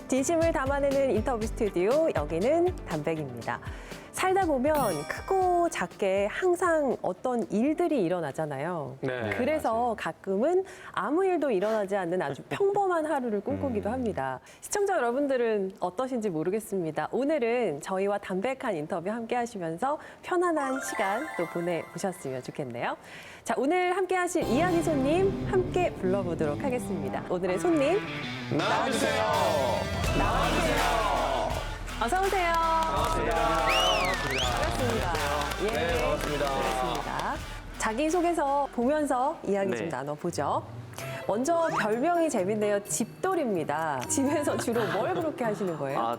진심을 담아내는 인터뷰 스튜디오, 여기는 담백입니다. 살다 보면 크고 작게 항상 어떤 일들이 일어나잖아요. 네, 그래서 맞아요. 가끔은 아무 일도 일어나지 않는 아주 평범한 하루를 꿈꾸기도 합니다. 시청자 여러분들은 어떠신지 모르겠습니다. 오늘은 저희와 담백한 인터뷰 함께 하시면서 편안한 시간 또 보내보셨으면 좋겠네요. 자, 오늘 함께 하실 이야기 손님 함께 불러보도록 하겠습니다. 오늘의 손님 나와주세요. 어서 오세요. 반갑습니다. 반갑습니다. 예. 네, 반갑습니다. 반갑습니다. 자기소개서 보면서 이야기 좀 네. 나눠보죠. 먼저 별명이 재밌네요. 집돌입니다. 집에서 주로 뭘 그렇게 하시는 거예요? 아,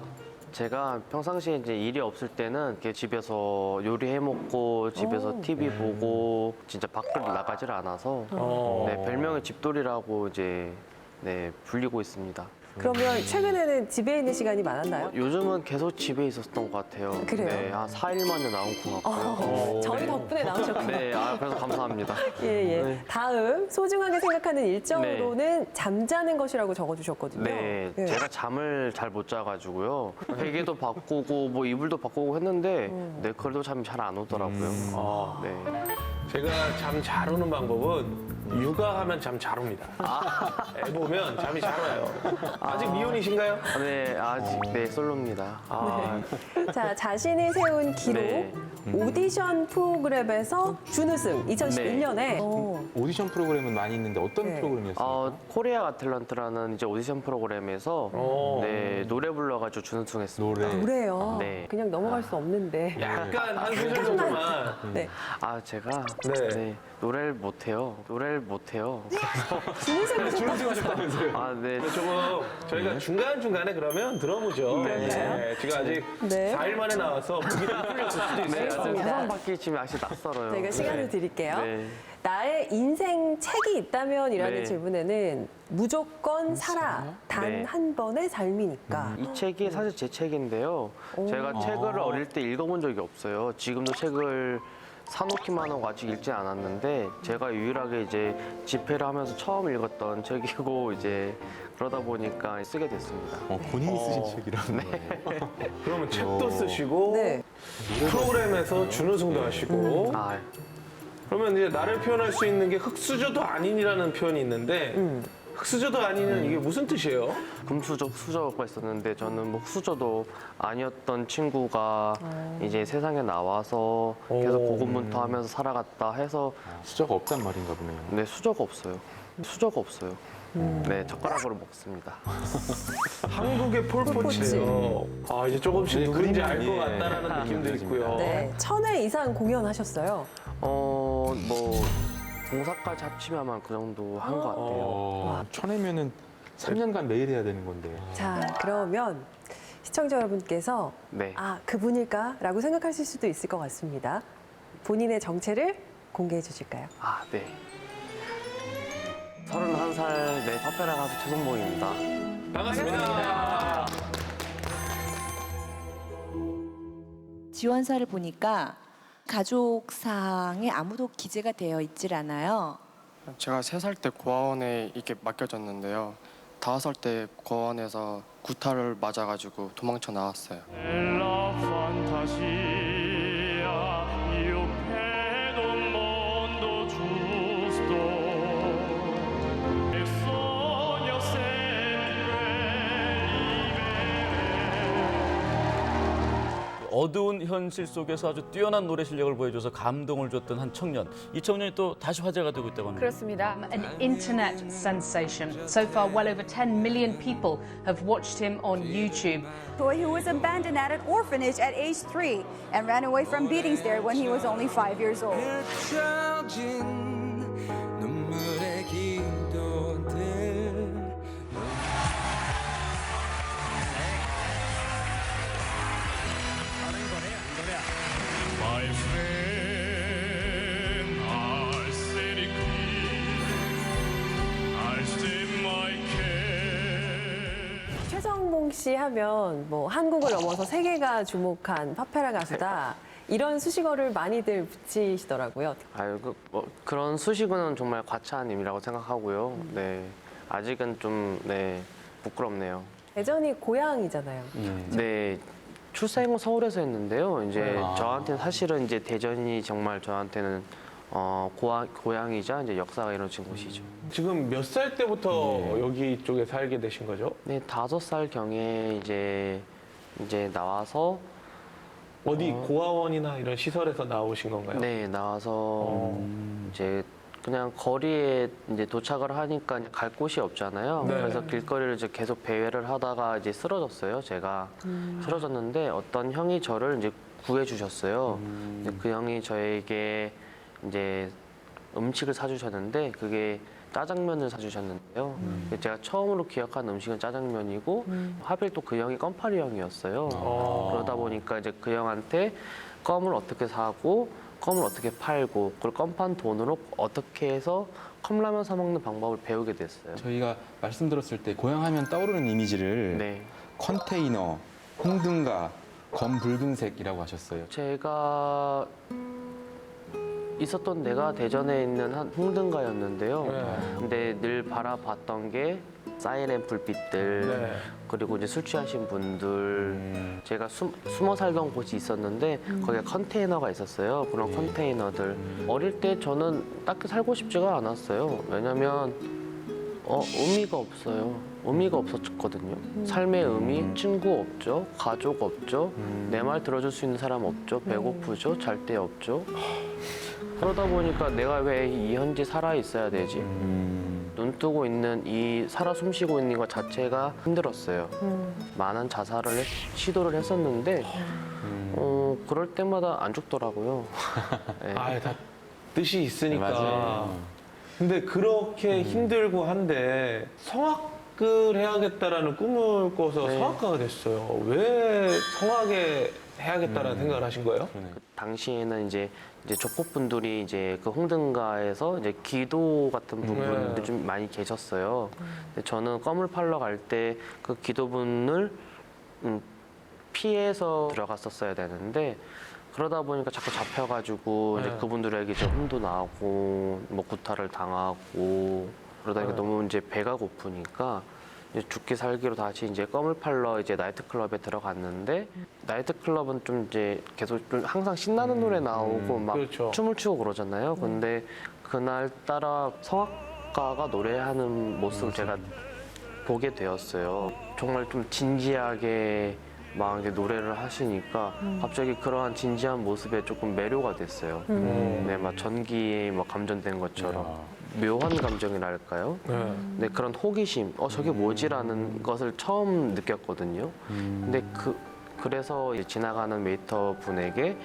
제가 평상시에 이제 일이 없을 때는 이렇게 집에서 요리해 먹고 집에서 오. TV 보고 진짜 밖을 나가질 않아서 네, 별명이 집돌이라고 이제 네, 불리고 있습니다. 그러면 최근에는 집에 있는 시간이 많았나요? 요즘은 계속 집에 있었던 것 같아요. 그래요? 네, 한 4일 만에 나온 것 같고요. 저희 덕분에 나오셨군요. 네, 그래서 감사합니다. 예, 예. 네. 다음 소중하게 생각하는 일정으로는 잠자는 것이라고 적어주셨거든요. 네, 예. 제가 잠을 잘 못 자가지고요. 베개도 바꾸고 뭐 이불도 바꾸고 했는데 네, 그래도 잠이 잘 안 오더라고요. 아, 네. 제가 잠 잘 오는 방법은 육아하면 잠 잘 옵니다. 애 보면 잠이 잘 와요. 아직 미혼이신가요? 네, 아직 네, 솔로입니다. 아, 자, 자신이 세운 기록 네. 오디션 프로그램에서 준우승 2011년에 오디션 프로그램은 많이 있는데 어떤 네. 프로그램이었어요? 코리아 가틀런트라는 이제 오디션 프로그램에서 오. 네, 노래 불러가지고 준우승했습니다. 노래. 노래요. 네. 그냥 넘어갈 수 없는데. 약간 한 소절 정도만. 네. 아, 제가 네. 네, 노래를 못해요. 노래를 못해요. 준우승하셨다면서요? 아, 네. 조금 저희가 중간중간에 그러면 들어보죠. 네. 지금 아직 네. 4일 만에 나와서 목이 좀 풀렸을 수도 네, 있어요. 아직 알겠습니다. 세상 바뀌기 지금 아직 낯설어요. 저희가 시간을 네. 드릴게요. 네. 나의 인생 책이 있다면이라는 네. 질문에는 무조건 살아. 단 네. 한 번의 삶이니까. 이 책이 사실 제 책인데요. 제가 책을 어릴 때 읽어본 적이 없어요. 지금도 책을 사놓기만 하고 아직 읽지 않았는데 제가 유일하게 이제 집회를 하면서 처음 읽었던 책이고 이제 그러다 보니까 쓰게 됐습니다. 본인이 쓰신 책이라는 거예요. 그러면 책도 쓰시고 네. 프로그램에서 준우승도 하시고 아, 그러면 이제 나를 표현할 수 있는 게 흑수저도 아닌이라는 표현이 있는데 흑수저도 아닌은 이게 무슨 뜻이에요? 금수저, 수저가 있었는데 저는 뭐 수저도 아니었던 친구가 이제 세상에 나와서 계속 오. 고군분투하면서 살아갔다 해서 수저가 없단 말인가 보네요. 네, 수저가 없어요. 수저가 없어요. 네, 젓가락으로 먹습니다. 한국의 폴포츠예요. 아 이제 조금씩 네, 누군지 알 것 그림이, 같다라는 예. 느낌도 있고요. 네. 1000회 이상 공연하셨어요. 뭐 봉사까지 합치면 아마 그 정도 한 것 같아요. 천회면은 3년간 매일 해야 되는 건데. 자, 그러면 시청자 여러분께서 네. 아, 그분일까라고 생각하실 수도 있을 것 같습니다. 본인의 정체를 공개해 주실까요? 아, 네. 31살 네, 파페라 가수 최성봉입니다. 반갑습니다. 지원서를 보니까 가족상에 아무도 기재가 되어 있질 않아요. 제가 3살 때 고아원에 이렇게 맡겨졌는데요. 5살 때 고아원에서 구타를 맞아가지고 도망쳐 나왔어요. La fantasia, io credo un mondo giusto e sogno sempre 어두운 현실 속에서 아주 뛰어난 노래 실력을 보여줘서 감동을 줬던 한 청년. 이 청년이 또 다시 화제가 되고 있다고 합니다. 그렇습니다. An internet sensation. So far, well over 10 million people have watched him on YouTube. Boy who was abandoned at an orphanage at age 3 and ran away from beatings there when he was only 5 years old. My friend, I'll set it clear. I'll state my case. 최성봉 씨 하면 뭐 한국을 넘어서 세계가 주목한 파페라 가수다. 이런 수식어를 많이들 붙이시더라고요. 그런 수식어는 정말 과찬 의미라고 생각하고요. 네, 아직은 좀 네, 부끄럽네요. 대전이 고향이잖아요. 네. 출생은 서울에서 했는데요. 이제 아. 저한테는 사실은 이제 대전이 정말 저한테는 고향이자 이제 역사가 이루어진 곳이죠. 지금 몇 살 때부터 여기 쪽에 살게 되신 거죠? 네, 5살 경에 이제 나와서 어디 고아원이나 이런 시설에서 나오신 건가요? 네, 나와서 이제 그냥 거리에 이제 도착을 하니까 갈 곳이 없잖아요. 네. 그래서 길거리를 이제 계속 배회를 하다가 이제 쓰러졌어요. 제가 쓰러졌는데 어떤 형이 저를 이제 구해 주셨어요. 그 형이 저에게 이제 음식을 사주셨는데 그게 짜장면을 사주셨는데요. 제가 처음으로 기억한 음식은 짜장면이고 하필 또 그 형이 껌파리 형이었어요. 그러다 보니까 이제 그 형한테 껌을 어떻게 사고 껌을 어떻게 팔고 그걸 껌 판 돈으로 어떻게 해서 컵라면 사 먹는 방법을 배우게 됐어요. 저희가 말씀 들었을 때 고향하면 떠오르는 이미지를 네. 컨테이너, 홍등가, 검 붉은색이라고 하셨어요. 제가 있었던 데가 대전에 있는 한 홍등가였는데요. 근데 늘 바라봤던 게 사이렌 불빛들 네. 그리고 이제 술 취하신 분들 제가 숨어 살던 곳이 있었는데 거기에 컨테이너가 있었어요. 그런 컨테이너들 어릴 때 저는 딱히 살고 싶지가 않았어요. 왜냐면 의미가 없어요. 의미가 없었거든요. 삶의 의미, 친구 없죠, 가족 없죠, 내 말 들어줄 수 있는 사람 없죠, 배고프죠, 잘 데 없죠. 그러다 보니까 내가 왜 이 현재 살아 있어야 되지? 눈 뜨고 있는 살아 숨쉬고 있는 것 자체가 힘들었어요. 많은 자살을 시도를 했었는데 그럴 때마다 안 죽더라고요. 네. 아, 다 뜻이 있으니까. 맞아요. 근데 그렇게 힘들고 한데 성악을 해야겠다라는 꿈을 꿔서 네. 성악가가 됐어요. 왜 성악에 해야겠다라는 생각을 하신 거예요? 그 당시에는 이제 조폭분들이 이제 그 홍등가에서 이제 기도 같은 부분들이 좀 많이 계셨어요. 근데 저는 껌을 팔러 갈 때 그 기도분을 피해서 들어갔었어야 되는데 그러다 보니까 자꾸 잡혀가지고 이제 그분들에게 이제 혼도 나고 뭐 구타를 당하고 그러다 보니까 너무 이제 배가 고프니까 이제 죽기 살기로 다시 이제 껌을 팔러 이제 나이트클럽에 들어갔는데 나이트클럽은 좀 이제 계속 좀 항상 신나는 노래 나오고 막 그렇죠. 춤을 추고 그러잖아요. 근데 그날 따라 성악가가 노래하는 모습을 제가 보게 되었어요. 정말 좀 진지하게 막 이제 노래를 하시니까 갑자기 그러한 진지한 모습에 조금 매료가 됐어요. 네, 막 전기에 막 감전된 것처럼. 묘한 감정이랄까요? 네, 그런 호기심, 저게 뭐지라는 것을 처음 느꼈거든요. 근데 그래서 이제 지나가는 웨이터 분에게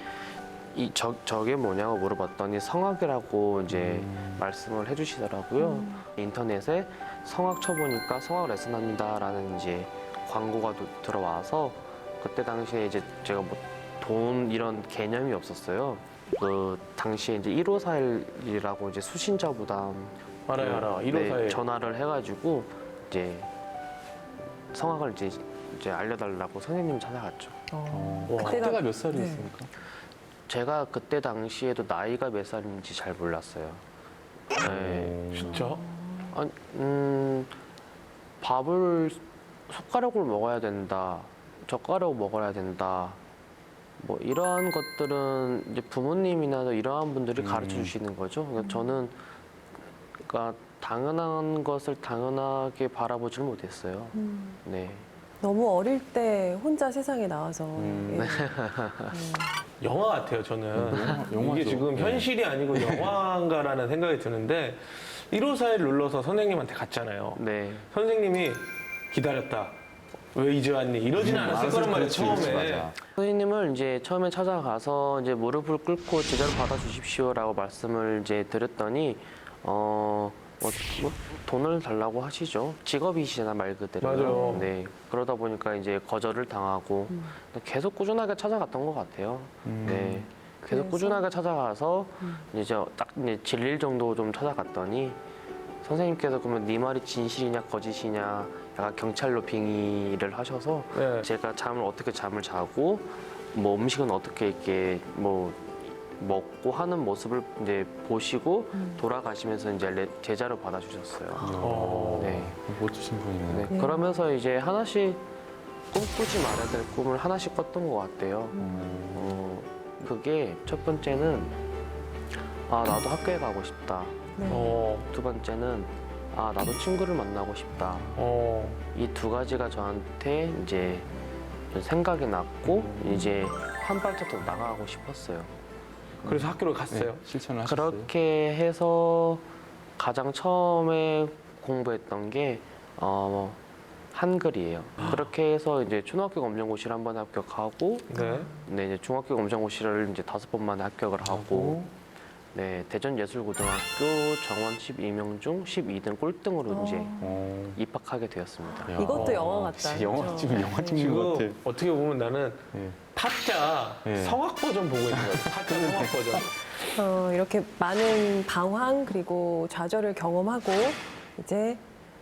저게 뭐냐고 물어봤더니 성악이라고 이제 말씀을 해주시더라고요. 인터넷에 성악 쳐보니까 성악 레슨합니다라는 이제 광고가 들어와서 그때 당시에 이제 제가 뭐 돈 이런 개념이 없었어요. 그 당시에 이제 1541이라고 이제 수신자 부담 알아요. 1541. 네, 전화를 해가지고 이제 성악을 이제 알려달라고 선생님 찾아갔죠. 그때가 몇 살이었습니까? 제가 그때 당시에도 나이가 몇 살인지 잘 몰랐어요. 네. 진짜? 아니, 밥을 숟가락으로 먹어야 된다, 젓가락으로 먹어야 된다. 뭐 이러한 것들은 이제 부모님이나 이러한 분들이 가르쳐 주시는 거죠. 그러니까 저는 그러니까 당연한 것을 당연하게 바라보질 못했어요. 네. 너무 어릴 때 혼자 세상에 나와서 예. 영화 같아요, 저는. 영화죠. 이게 지금 현실이 아니고 영화인가라는 생각이 드는데 1541 눌러서 선생님한테 갔잖아요. 네. 선생님이 기다렸다. 왜 이제 왔니? 이러진 않았을 거란 말이에요, 처음에. 선생님을 이제 처음에 찾아가서 이제 무릎을 꿇고 제자를 받아주십시오라고 말씀을 이제 드렸더니 뭐 돈을 달라고 하시죠. 직업이시잖아 말 그대로. 맞아요. 네. 그러다 보니까 이제 거절을 당하고 계속 꾸준하게 찾아갔던 것 같아요. 네. 계속 꾸준하게 찾아가서 이제 딱 이제 질릴 정도 좀 찾아갔더니 선생님께서 그러면 네 말이 진실이냐 거짓이냐 약간 경찰로 빙의를 하셔서 네. 제가 잠을 자고 뭐 음식은 어떻게 이렇게 뭐 먹고 하는 모습을 이제 보시고 돌아가시면서 이제 제자로 받아주셨어요. 네. 멋지신 분이네요. 네. 그러면서 이제 하나씩 꿈꾸지 말아야 될 꿈을 하나씩 꿨던 것 같아요. 그게 첫 번째는 나도 학교에 가고 싶다. 두 번째는 나도 친구를 만나고 싶다. 이 두 가지가 저한테 이제 생각이 났고 이제 한 발짝 더 나가고 싶었어요. 그래서 학교를 갔어요. 네, 실천을 하셨어요? 그렇게 해서 가장 처음에 공부했던 게 한글이에요. 그렇게 해서 이제 초등학교 검정고시를 한 번 합격하고, 네, 이제 중학교 검정고시를 이제 5번 만에 합격을 하고, 네, 대전예술고등학교 정원 12명 중 12등 꼴등으로 이제 입학하게 되었습니다. 야, 이것도 영화 같다. 진짜 영화, 그렇죠? 지금 영화 찍는 것 같아. 지금 어떻게 보면 나는 예. 타짜 예. 성악 버전 보고 있는 거예요. 타짜 성악 버전. 이렇게 많은 방황 그리고 좌절을 경험하고 이제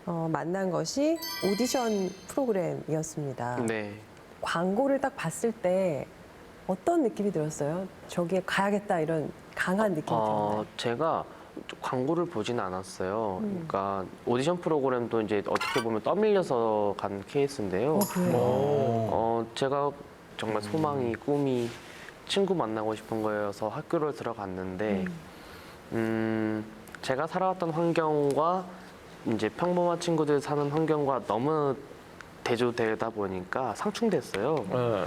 만난 것이 오디션 프로그램이었습니다. 네. 광고를 딱 봤을 때 어떤 느낌이 들었어요? 저기에 가야겠다 이런 강한 느낌이 들었나요? 제가 광고를 보지는 않았어요. 그러니까 오디션 프로그램도 이제 어떻게 보면 떠밀려서 간 케이스인데요. 그래요? 제가 정말 소망이, 꿈이 친구 만나고 싶은 거여서 학교를 들어갔는데, 제가 살아왔던 환경과 이제 평범한 친구들 사는 환경과 너무 대조되다 보니까 상충됐어요. 네.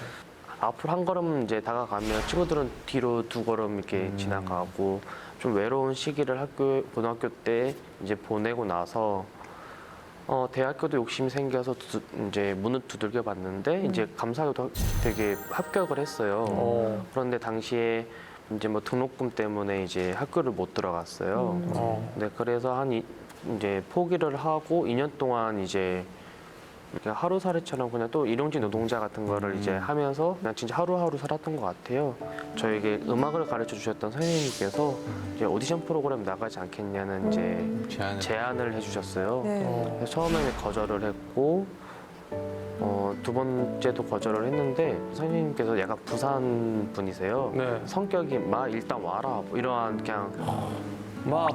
앞으로 한 걸음 이제 다가가면 친구들은 뒤로 두 걸음 이렇게 지나가고 좀 외로운 시기를 고등학교 때 이제 보내고 나서 대학교도 욕심이 생겨서 이제 문을 두들겨 봤는데 이제 감사하게도 되게 합격을 했어요. 그런데 당시에 이제 뭐 등록금 때문에 이제 학교를 못 들어갔어요. 네, 그래서 이제 포기를 하고 2년 동안 이제 이렇게 하루살이처럼 그냥 또 일용직 노동자 같은 거를 이제 하면서 그냥 진짜 하루하루 살았던 것 같아요. 저에게 음악을 가르쳐 주셨던 선생님께서 이제 오디션 프로그램 나가지 않겠냐는 이제 제안을 해주셨어요. 네. 그래서 처음에는 거절을 했고 두 번째도 거절을 했는데 선생님께서 약간 부산 분이세요. 네. 성격이 일단 와라 뭐 이러한 그냥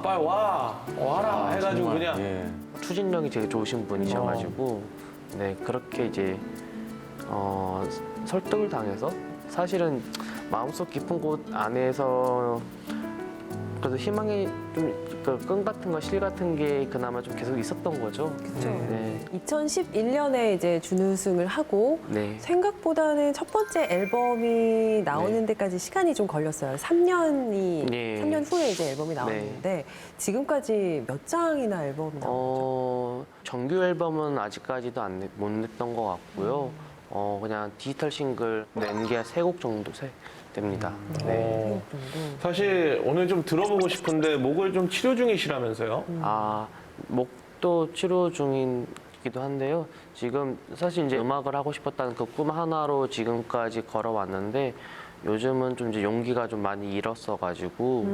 빨리 와라 해가지고 정말, 그냥 예. 추진력이 되게 좋으신 분이셔가지고 네 그렇게 이제 설득을 당해서 사실은 마음속 깊은 곳 안에서 그래도 희망이 좀 끈 같은 거, 실 같은 게 그나마 좀 계속 있었던 거죠. 그렇죠. 네. 2011년에 이제 준우승을 하고 네. 생각보다는 첫 번째 앨범이 나오는 네. 데까지 시간이 좀 걸렸어요. 3년 네. 후에 이제 앨범이 나왔는데 지금까지 몇 장이나 앨범이 나온 거죠? 정규 앨범은 아직까지도 못 냈던 것 같고요. 그냥 디지털 싱글 낸 게 3곡 정도 됩니다. 네. 사실 오늘 좀 들어보고 싶은데 목을 좀 치료 중이시라면서요? 목도 치료 중이기도 한데요. 지금 사실 이제 음악을 하고 싶었다는 그 꿈 하나로 지금까지 걸어왔는데 요즘은 좀 이제 용기가 좀 많이 잃었어가지고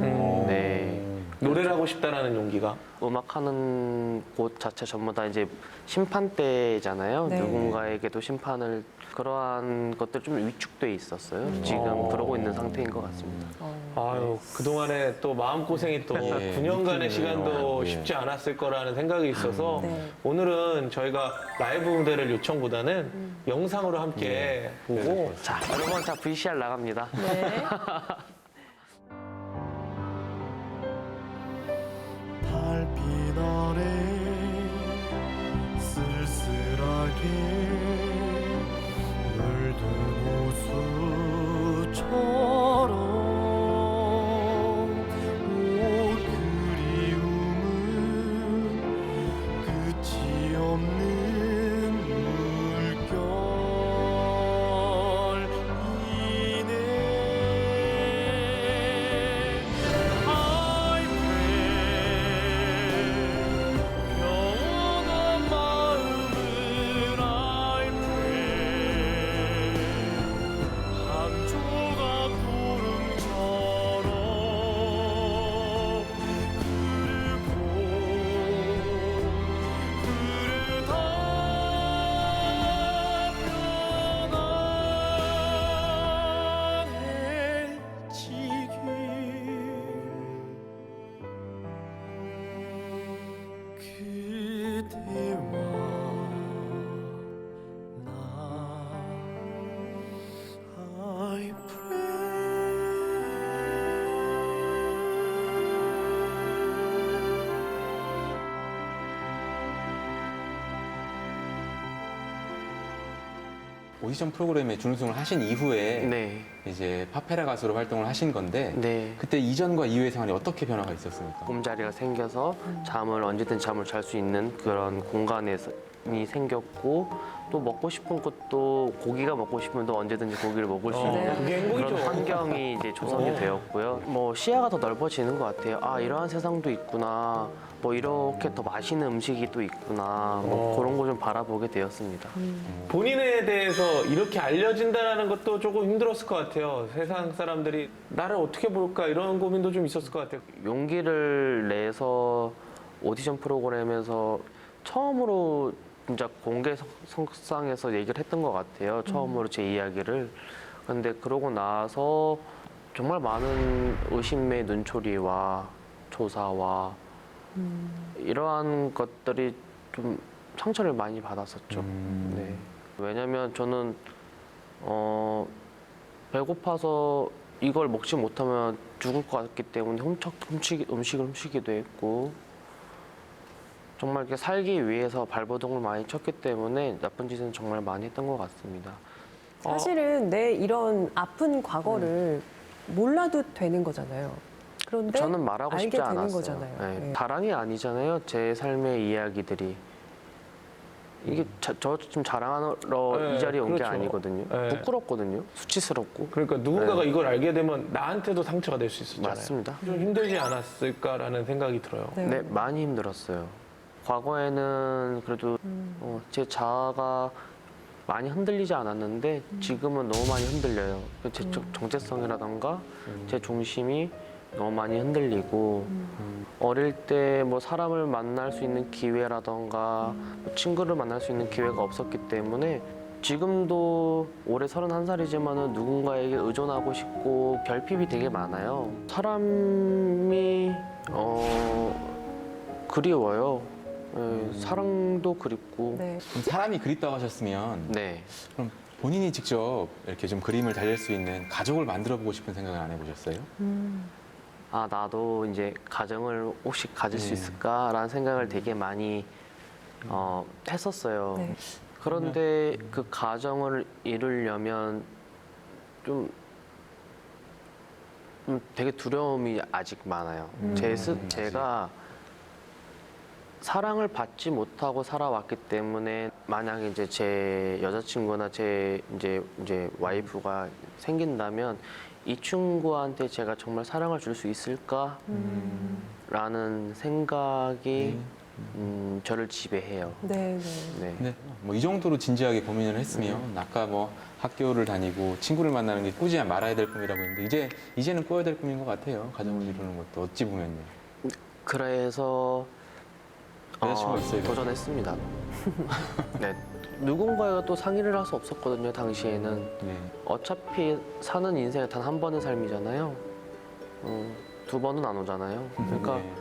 네. 노래를 하고 싶다라는 용기가. 음악하는 곳 자체 전부 다 이제 심판대잖아요. 네. 누군가에게도 심판을 그러한 것들 좀 위축돼 있었어요. 지금 그러고 있는 상태인 것 같습니다. 아유, 그동안에 또 마음고생이 또 예, 9년간의 느끼네요. 시간도 예. 쉽지 않았을 거라는 생각이 있어서 네. 오늘은 저희가 라이브 무대를 요청보다는 영상으로 함께 보고 자, 여러분 자 VCR 나갑니다. 네. 달빛 아래 쓸쓸하게 물든 호수처럼 그리움은 끝이 없는 물결이네 오디션 프로그램에 준우승을 하신 이후에 네. 이제 파페라 가수로 활동을 하신 건데 네. 그때 이전과 이후의 생활이 어떻게 변화가 있었습니까? 꿈자리가 생겨서 언제든 잠을 잘 수 있는 그런 공간이 생겼고 또 먹고 싶은 것도 고기가 먹고 싶으면 또 언제든지 고기를 먹을 수 있는 그게 행복이죠. 그런 환경이 이제 조성이 되었고요. 뭐 시야가 더 넓어지는 것 같아요. 아, 이러한 세상도 있구나. 뭐 이렇게 더 맛있는 음식이 또 있구나. 뭐 그런 거 좀 바라보게 되었습니다. 본인에 대해서 이렇게 알려진다는 것도 조금 힘들었을 것 같아요. 세상 사람들이 나를 어떻게 볼까 이런 고민도 좀 있었을 것 같아요. 용기를 내서 오디션 프로그램에서 처음으로 진짜 공개석상에서 얘기를 했던 것 같아요. 처음으로 제 이야기를. 근데 그러고 나서 정말 많은 의심의 눈초리와 조사와 이러한 것들이 좀 상처를 많이 받았었죠. 네. 왜냐면 저는 배고파서 이걸 먹지 못하면 죽을 것 같기 때문에 음식을 훔치기도 했고 정말 이렇게 살기 위해서 발버둥을 많이 쳤기 때문에 나쁜 짓은 정말 많이 했던 것 같습니다. 사실은 내 이런 아픈 과거를 몰라도 되는 거잖아요. 그런데 저는 말하고 알게 싶지 되는 않았어요. 거잖아요. 네. 네. 자랑이 아니잖아요. 제 삶의 이야기들이. 이게 저 지금 자랑하러 네, 이 자리에 온 게 그렇죠. 아니거든요. 네. 부끄럽거든요. 수치스럽고. 그러니까 누군가가 이걸 알게 되면 나한테도 상처가 될 수 있었잖아요. 맞습니다. 좀 힘들지 않았을까라는 생각이 들어요. 네. 네, 많이 힘들었어요. 과거에는 그래도 제 자아가 많이 흔들리지 않았는데 지금은 너무 많이 흔들려요. 제 정체성이라던가 제 중심이 너무 많이 흔들리고 어릴 때 뭐 사람을 만날 수 있는 기회라던가 뭐 친구를 만날 수 있는 기회가 없었기 때문에 지금도 올해 31살이지만은 누군가에게 의존하고 싶고 결핍이 되게 많아요. 사람이 그리워요. 네, 사랑도 그립고. 네. 그럼 사람이 그립다고 하셨으면 네. 그럼 본인이 직접 이렇게 좀 그림을 달릴 수 있는 가족을 만들어 보고 싶은 생각은 안 해보셨어요? 아, 나도 이제 가정을 혹시 가질 수 있을까라는 생각을 되게 많이 했었어요. 네. 그런데 그 가정을 이루려면 좀 되게 두려움이 아직 많아요. 제가 사랑을 받지 못하고 살아왔기 때문에 만약에 이제 제 여자친구나 제 이제 와이프가 생긴다면 이 친구한테 제가 정말 사랑을 줄 수 있을까라는 생각이 저를 지배해요. 네, 네. 네. 근데 뭐 이 정도로 진지하게 고민을 했으면 아까 뭐 학교를 다니고 친구를 만나는 게 꾸지 말아야 될 꿈이라고 했는데 이제는 꿔야 될 꿈인 것 같아요. 가정을 이루는 것도 어찌 보면요. 그래서 여자친구가 있어요? 도전했습니다. 네. 누군가가 또 상의를 할 수 없었거든요, 당시에는. 네. 어차피 사는 인생은 단 한 번의 삶이잖아요. 두 번은 안 오잖아요. 그러니까 네.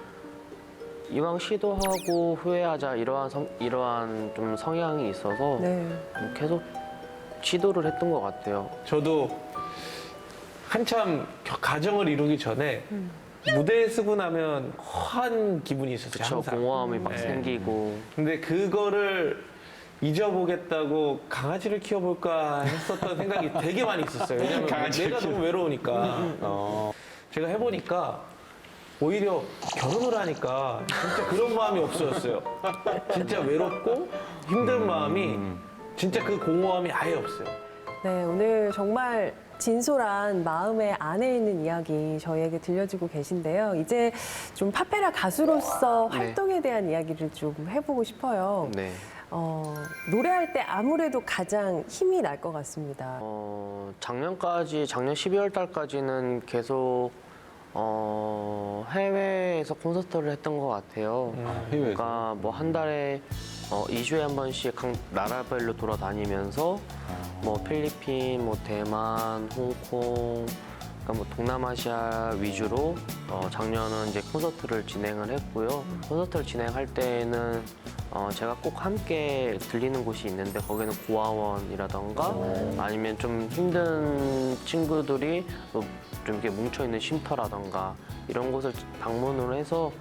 이왕 시도하고 후회하자 이러한 좀 성향이 있어서 네. 계속 시도를 했던 것 같아요. 저도 한참 가정을 이루기 전에 무대에 쓰고 나면 허한 기분이 있었어요. 그쵸, 항상. 공허함이 막 네. 생기고. 근데 그거를 잊어보겠다고 강아지를 키워볼까 했었던 생각이 되게 많이 있었어요. 왜냐면 내가 너무 외로우니까. 제가 해보니까 오히려 결혼을 하니까 진짜 그런 마음이 없어졌어요. 진짜 외롭고 힘든 마음이 진짜 그 공허함이 아예 없어요. 네, 오늘 정말 진솔한 마음의 안에 있는 이야기 저희에게 들려주고 계신데요. 이제 좀 파페라 가수로서 네. 활동에 대한 이야기를 좀 해보고 싶어요. 네. 노래할 때 아무래도 가장 힘이 날 것 같습니다. 작년 12월 달까지는 계속 해외에서 콘서트를 했던 것 같아요. 해외에서? 그러니까 뭐 한 달에 2주에 한 번씩 각 나라별로 돌아다니면서 뭐 필리핀, 뭐 대만, 홍콩, 그러니까 뭐 동남아시아 위주로 작년은 이제 콘서트를 진행을 했고요. 콘서트를 진행할 때는 제가 꼭 함께 들리는 곳이 있는데 거기는 고아원이라던가 아니면 좀 힘든 친구들이 좀 이렇게 뭉쳐있는 쉼터라던가 이런 곳을 방문을 해서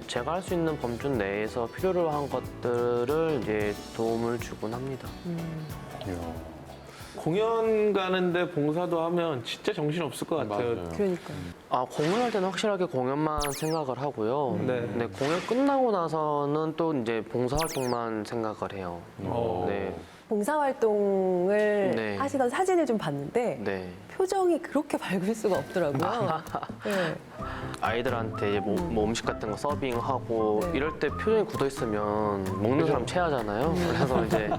제가 할 수 있는 범주 내에서 필요로 한 것들을 이제 도움을 주곤 합니다. 공연 가는데 봉사도 하면 진짜 정신 없을 것 같아요. 맞아요. 그러니까. 공연할 때는 확실하게 공연만 생각을 하고요. 네. 근데 공연 끝나고 나서는 또 이제 봉사활동만 생각을 해요. 네. 봉사활동을 네. 하시던 사진을 좀 봤는데 네. 표정이 그렇게 밝을 수가 없더라고요. 네. 아이들한테 이제 뭐 음식 같은 거 서빙하고 네. 이럴 때 표정이 굳어 있으면 먹는 사람 체하잖아요. 그래서 이제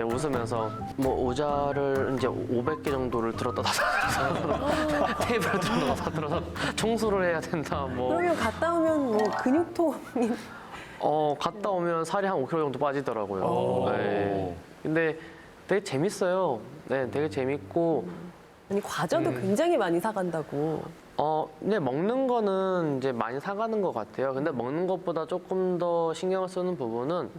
웃으면서 뭐 의자를 이제 500개 정도를 들었다 놨다 테이블을 들었다 놨다 들어서 청소를 해야 된다. 뭐 그러면 갔다 오면 뭐 근육통이 갔다 오면 살이 한 5kg 정도 빠지더라고요. 네. 근데 되게 재밌어요. 네, 되게 재밌고 아니 과자도 굉장히 많이 사간다고. 근데 먹는 거는 이제 많이 사가는 것 같아요. 근데 먹는 것보다 조금 더 신경을 쓰는 부분은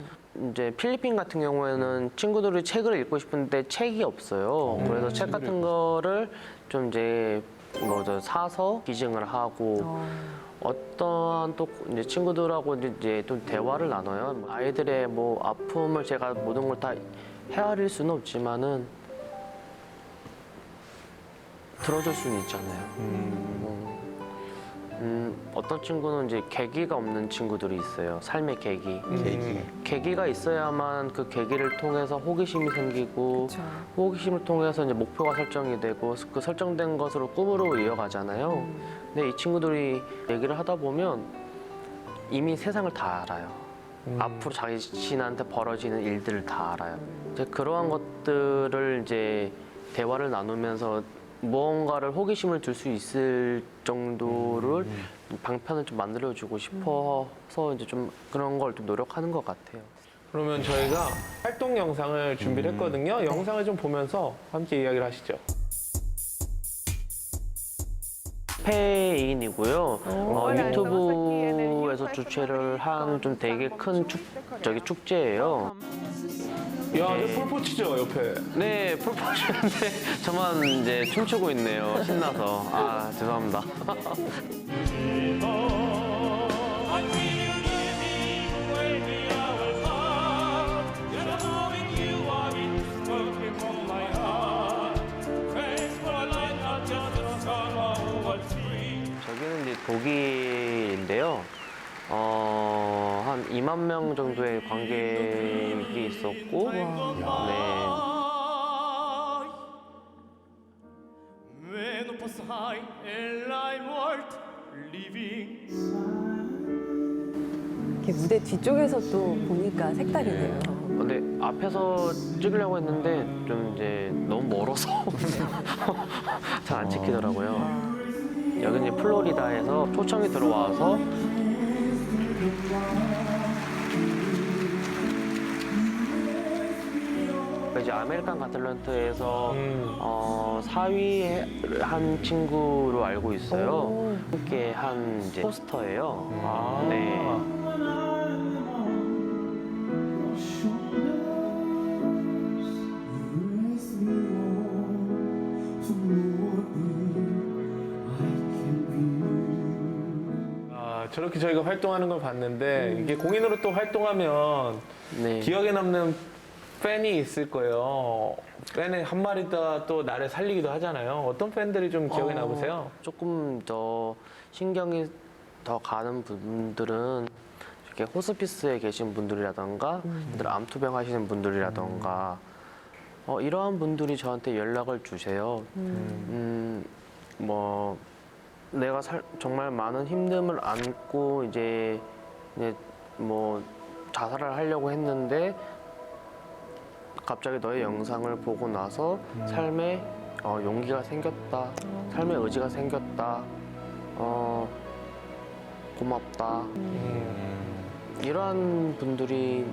이제 필리핀 같은 경우에는 친구들이 책을 읽고 싶은데 책이 없어요. 그래서 책 같은 거를 좀 이제 사서 기증을 하고 어떠한 또 이제 친구들하고 이제 좀 대화를 나눠요. 아이들의 뭐 아픔을 제가 모든 걸 다 헤아릴 수는 없지만은 들어줄 수는 있잖아요. 어떤 친구는 이제 계기가 없는 친구들이 있어요. 삶의 계기. 계기가 있어야만 그 계기를 통해서 호기심이 생기고 호기심을 통해서 이제 목표가 설정이 되고 그 설정된 것으로 꿈으로 이어가잖아요. 근데 이 친구들이 얘기를 하다 보면 이미 세상을 다 알아요. 앞으로 자신한테 벌어지는 일들을 다 알아요. 이제 그러한 것들을 이제 대화를 나누면서 무언가를 호기심을 줄 수 있을 정도를 방편을 좀 만들어주고 싶어서 이제 좀 그런 걸 좀 노력하는 것 같아요. 그러면 저희가 활동 영상을 준비를 했거든요. 영상을 좀 보면서 함께 이야기를 하시죠. 스페인이고요. 유튜브에서 주최를 한 좀 되게 큰 축제예요. 야, 저 폴포치죠, 옆에. 네, 풀포즈인데 저만 이제 춤추고 있네요. 신나서. 아, 죄송합니다. 저기는 이제 독일인데요. 한 2만 명 정도의 관객이 있었고, 네. 이렇게 무대 뒤쪽에서 또 보니까 색다르네요. 근데 앞에서 찍으려고 했는데 좀 이제 너무 멀어서 잘 안 찍히더라고요. 여기 이제 플로리다에서 초청이 들어와서 이제 아메리칸 가틀런트에서 4위 한 친구로 알고 있어요. 함께 한 이제 포스터예요. 네. 저렇게 저희가 활동하는 걸 봤는데 이게 공인으로 또 활동하면 네. 기억에 남는 팬이 있을 거예요. 팬의 한 마리가 또 나를 살리기도 하잖아요. 어떤 팬들이 좀 기억에 남으세요? 조금 더 신경이 더 가는 분들은 이렇게 호스피스에 계신 분들이라던가 암투병 하시는 분들이라던가 이러한 분들이 저한테 연락을 주세요. 뭐 내가 정말 많은 힘듦을 안고 이제 뭐 자살을 하려고 했는데 갑자기 너의 영상을 보고 나서 삶에 용기가 생겼다, 삶의 의지가 생겼다, 고맙다. 이러한 분들이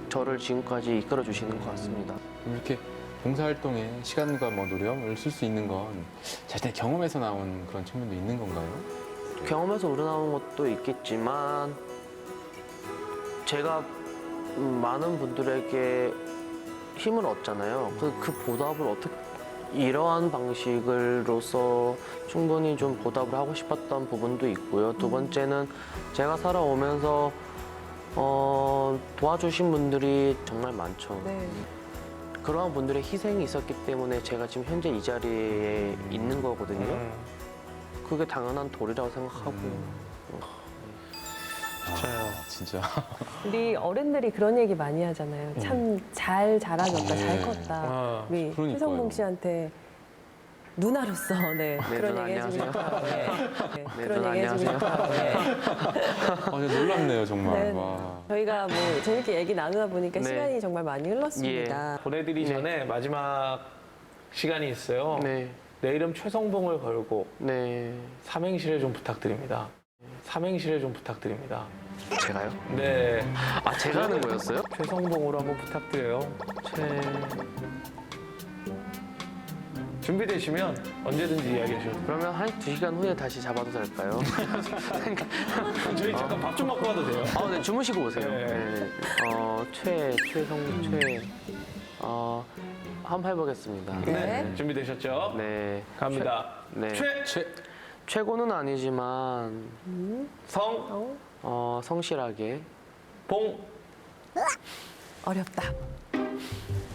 저를 지금까지 이끌어 주시는 것 같습니다. 이렇게 봉사활동에 시간과 뭐 노력을 쓸 수 있는 건 자신의 경험에서 나온 그런 측면도 있는 건가요? 경험에서 우러나온 것도 있겠지만 제가 많은 분들에게 힘을 얻잖아요. 그 보답을 어떻게 이러한 방식으로서 충분히 좀 보답을 하고 싶었던 부분도 있고요. 두 번째는 제가 살아오면서 도와주신 분들이 정말 많죠. 네. 그러한 분들의 희생이 있었기 때문에 제가 지금 현재 이 자리에 있는 거거든요. 그게 당연한 도리라고 생각하고. 진짜. 우리 어른들이 그런 얘기 많이 하잖아요. 참 잘 자라줬다, 잘 컸다. 우리 그러니까요. 최성봉 씨한테 누나로서 그런 누나 얘기 해주고 싶어요. 네, 그런 누나 얘기 해주고 싶어요. 네. 놀랍네요, 정말. 네. 와. 저희가 뭐 재밌게 얘기 나누다 보니까 네. 시간이 정말 많이 흘렀습니다. 보내드리기 전에 마지막 시간이 있어요. 네, 내 이름 최성봉을 걸고 네. 삼행시를 좀 부탁드립니다. 삼행시를 좀 부탁드립니다. 제가요? 네, 아, 제가 하는 거였어요? 최성봉으로 한번 부탁드려요. 준비되시면 언제든지 이야기하셔도 돼요. 그러면 한 2시간 후에 다시 잡아도 될까요? 저희 잠깐 밥 좀 먹고 와도 돼요? 아, 네, 주무시고 오세요. 네. 네. 한번 해보겠습니다. 네. 준비되셨죠? 네. 갑니다. 네. 최, 최고는 아니지만, 성, 성실하게. 봉, 어렵다.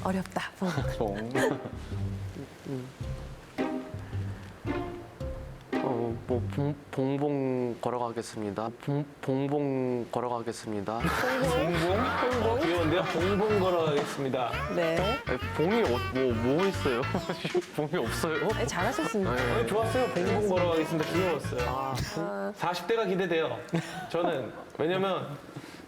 어렵다. 봉. 봉봉 걸어가겠습니다. 봉봉 걸어가겠습니다. 봉봉? 귀여운데요? 봉봉 걸어가겠습니다. 네. 봉이 뭐 있어요? 봉이 없어요? 네, 잘하셨습니다. 네, 좋았어요. 봉봉 걸어가겠습니다. 귀여웠어요. 40대가 기대돼요. 저는. 왜냐면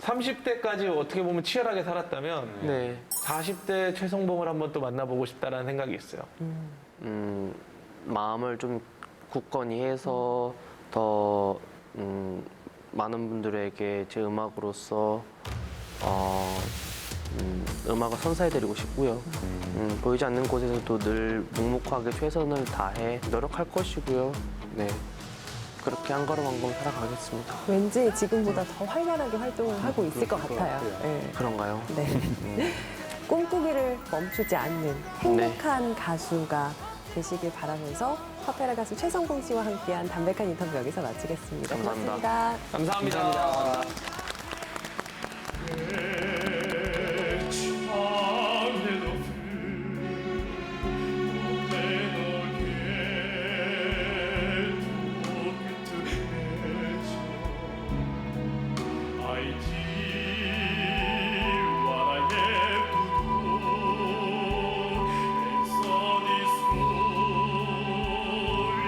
30대까지 어떻게 보면 치열하게 살았다면 네. 40대 최성봉을 한번 또 만나보고 싶다라는 생각이 있어요. 마음을 좀 굳건히 해서 더 많은 분들에게 제 음악으로서 음악을 선사해드리고 싶고요. 보이지 않는 곳에서도 늘 묵묵하게 최선을 다해 노력할 것이고요. 네, 그렇게 한 걸음 한 걸음 살아가겠습니다. 왠지 지금보다 더 활발하게 활동을 하고 있을 것 같아요. 네. 그런가요? 네. 꿈꾸기를 멈추지 않는 행복한 가수가 되시길 바라면서 파페라 가수 최성봉 씨와 함께한 담백한 인터뷰 여기서 마치겠습니다. 감사합니다. 고맙습니다. 감사합니다. 감사합니다.